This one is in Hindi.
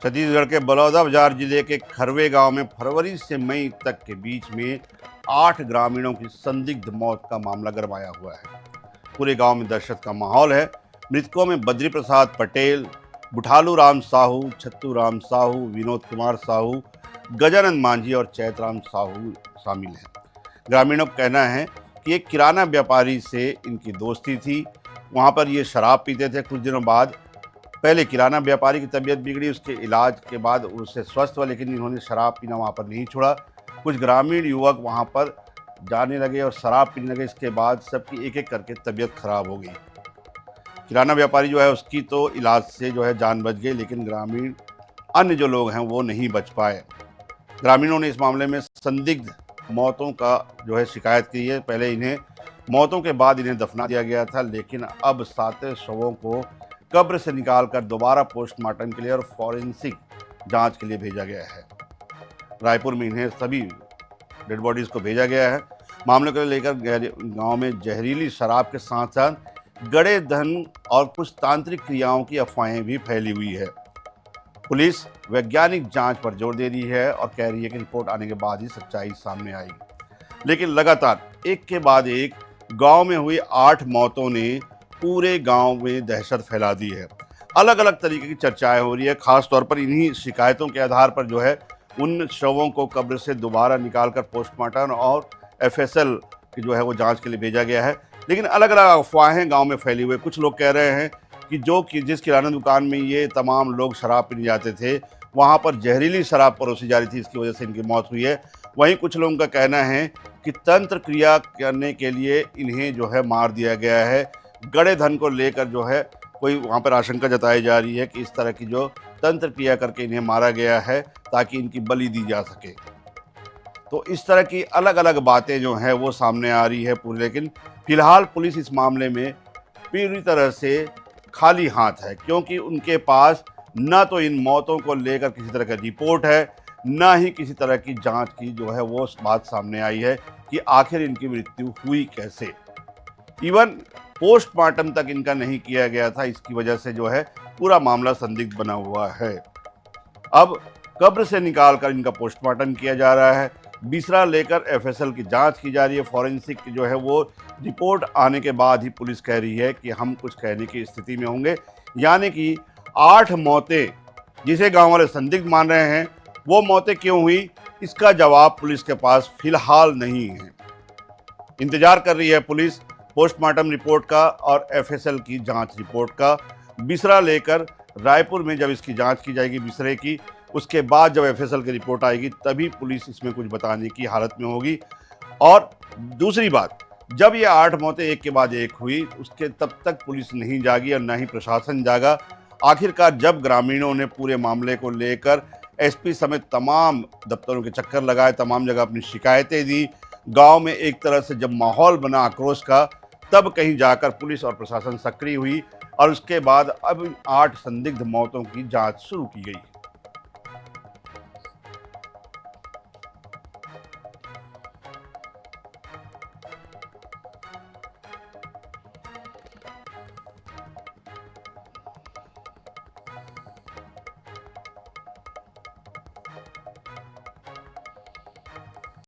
छत्तीसगढ़ के बलौदाबाजार जिले के खरवे गांव में फरवरी से मई तक के बीच में 8 ग्रामीणों की संदिग्ध मौत का मामला गरमाया हुआ है। पूरे गांव में दहशत का माहौल है। मृतकों में बद्री प्रसाद पटेल, बुठालू राम साहू, छत्तू राम साहू, विनोद कुमार साहू, गजानंद मांझी और चैतराम साहू शामिल हैं। ग्रामीणों का कहना है कि एक किराना व्यापारी से इनकी दोस्ती थी। वहां पर ये शराब पीते थे। कुछ दिनों बाद पहले किराना व्यापारी की तबीयत बिगड़ी, उसके इलाज के बाद उससे स्वस्थ हुआ, लेकिन इन्होंने शराब पीना वहाँ पर नहीं छोड़ा। कुछ ग्रामीण युवक वहाँ पर जाने लगे और शराब पीने लगे। इसके बाद सबकी एक एक करके तबीयत खराब हो गई। किराना व्यापारी जो है उसकी तो इलाज से जो है जान बच गई, लेकिन ग्रामीण अन्य जो लोग हैं वो नहीं बच पाए। ग्रामीणों ने इस मामले में संदिग्ध मौतों का जो है शिकायत की है। पहले इन्हें मौतों के बाद इन्हें दफना दिया गया था, लेकिन अब 7 शवों को कब्र से निकालकर दोबारा पोस्टमार्टम के लिए और फॉरेंसिक जांच के लिए भेजा गया है। रायपुर में इन्हें सभी डेड बॉडीज को भेजा गया है। मामले को लेकर गांव में जहरीली शराब के साथ साथ गड़े धन और कुछ तांत्रिक क्रियाओं की अफवाहें भी फैली हुई है। पुलिस वैज्ञानिक जांच पर जोर दे रही है और कह रही है कि रिपोर्ट आने के बाद ही सच्चाई सामने आएगी। लेकिन लगातार एक के बाद एक गांव में हुई 8 मौतों ने पूरे गांव में दहशत फैला दी है। अलग अलग तरीके की चर्चाएं हो रही है। खास तौर पर इन्हीं शिकायतों के आधार पर जो है उन शवों को कब्र से दोबारा निकालकर पोस्टमार्टम और एफएसएल की जो है वो जांच के लिए भेजा गया है। लेकिन अलग अलग अफवाहें गांव में फैली हुई है। कुछ लोग कह रहे हैं कि जिस किराना दुकान में ये तमाम लोग शराब पीने जाते थे वहाँ पर जहरीली शराब परोसी जा रही थी, इसकी वजह से इनकी मौत हुई है। वहीं कुछ लोगों का कहना है कि तंत्र क्रिया करने के लिए इन्हें जो है मार दिया गया है। गड़े धन को लेकर जो है कोई वहाँ पर आशंका जताई जा रही है कि इस तरह की जो तंत्र क्रिया करके इन्हें मारा गया है ताकि इनकी बलि दी जा सके। तो इस तरह की अलग अलग बातें जो हैं वो सामने आ रही है पूरी। लेकिन फिलहाल पुलिस इस मामले में पूरी तरह से खाली हाथ है, क्योंकि उनके पास न तो इन मौतों को लेकर किसी तरह का रिपोर्ट है, न ही किसी तरह की जांच की जो है वो बात सामने आई है कि आखिर इनकी मृत्यु हुई कैसे। इवन पोस्टमार्टम तक इनका नहीं किया गया था। इसकी वजह से जो है पूरा मामला संदिग्ध बना हुआ है। अब कब्र से निकालकर इनका पोस्टमार्टम किया जा रहा है, बिसरा लेकर एफएसएल की जांच की जा रही है। फॉरेंसिक की जो है वो रिपोर्ट आने के बाद ही पुलिस कह रही है कि हम कुछ कहने की स्थिति में होंगे। यानी कि 8 मौतें जिसे गांव वाले संदिग्ध मान रहे हैं, वो मौतें क्यों हुई इसका जवाब पुलिस के पास फिलहाल नहीं है। इंतजार कर रही है पुलिस पोस्टमार्टम रिपोर्ट का और एफएसएल की जांच रिपोर्ट का। बिसरा लेकर रायपुर में जब इसकी जांच की जाएगी बिसरे की, उसके बाद जब एफएसएल की रिपोर्ट आएगी तभी पुलिस इसमें कुछ बताने की हालत में होगी। और दूसरी बात, जब ये 8 मौतें एक के बाद एक हुई उसके तब तक पुलिस नहीं जागी और न ही प्रशासन जागा। आखिरकार जब ग्रामीणों ने पूरे मामले को लेकर एसपी समेत तमाम दफ्तरों के चक्कर लगाए, तमाम जगह अपनी शिकायतें दी, गांव में एक तरह से जब माहौल बना आक्रोश का, तब कहीं जाकर पुलिस और प्रशासन सक्रिय हुई और उसके बाद अब 8 संदिग्ध मौतों की जांच शुरू की गई।